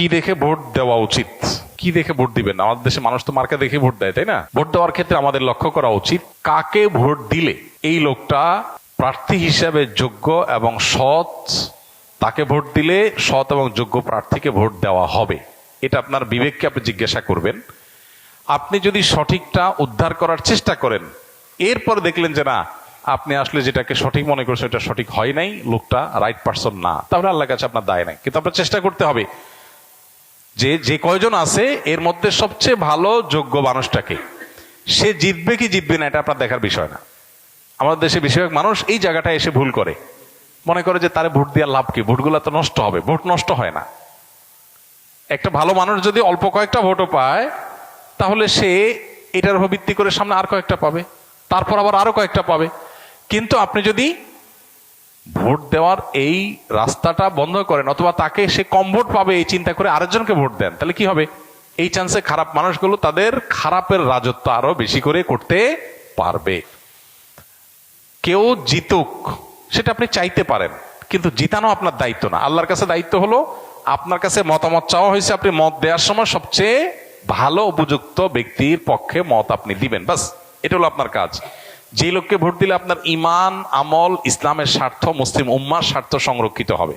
কি দেখে ভোট দেওয়া উচিত, কি দেখে ভোট দিবেন? আমাদের দেশে মানুষ তো মার্কা দেখে ভোট দেয়, তাই না? ভোট দেওয়ার ক্ষেত্রে আমাদের লক্ষ্য করা উচিত কাকে ভোট দিলে এই লোকটা প্রার্থী হিসাবে যোগ্য এবং সৎ, তাকে ভোট দিলে সৎ এবং যোগ্য প্রার্থীকে ভোট দেওয়া হবে। এটা আপনার বিবেককে আপনি জিজ্ঞাসা করবেন। আপনি যদি সঠিকটা উদ্ধার করার চেষ্টা করেন, এরপর দেখলেন যে না, আপনি আসলে যেটাকে সঠিক মনে করছেন এটা সঠিক হয় নাই, লোকটা রাইট পারসন না, তাহলে আল্লাহর কাছে আপনার দায় নাই। কিন্তু আপনার চেষ্টা করতে হবে যে যে কয়জন আছে এর মধ্যে সবচেয়ে ভালো যোগ্য মানুষটাকে, সে জিতবে কি জিতবে না এটা আপনার দেখার বিষয় না। আমাদের দেশে বেশিরভাগ মানুষ এই জায়গাটা এসে ভুল করে, মনে করে যে তারে ভোট দেওয়ার লাভ কি, ভোটগুলো তো নষ্ট হবে। ভোট নষ্ট হয় না। একটা ভালো মানুষ যদি অল্প কয়েকটা ভোটও পায়, তাহলে সে এটার উপর ভিত্তি করে সামনে আর কয়েকটা পাবে, তারপর আবার আরো কয়েকটা পাবে। কিন্তু আপনি যদি ভোট দেওয়ার এই রাস্তাটা বন্ধ করেন, অথবা তাকে সে কম ভোট পাবে এই চিন্তা করে আরেকজনকে ভোট দেন, তাহলে কি হবে? এই চান্সে খারাপ মানুষগুলো তাদের খারাপের রাজত্ব আরো বেশি করে করতে পারবে। কেউ জিতুক সেটা আপনি চাইতে পারেন, কিন্তু জিতানো আপনার দায়িত্ব না। আল্লাহর কাছে দায়িত্ব হলো, আপনার কাছে মতামত চাওয়া হয়েছে, আপনি মত দেওয়ার সময় সবচেয়ে ভালো উপযুক্ত ব্যক্তির পক্ষে মত আপনি দিবেন, বাস। এটা হলো আপনার কাজ। যে লোককে ভোট দিলে আপনার ঈমান, আমল, ইসলামের স্বার্থ, মুসলিম উম্মার স্বার্থ সংরক্ষিত হবে।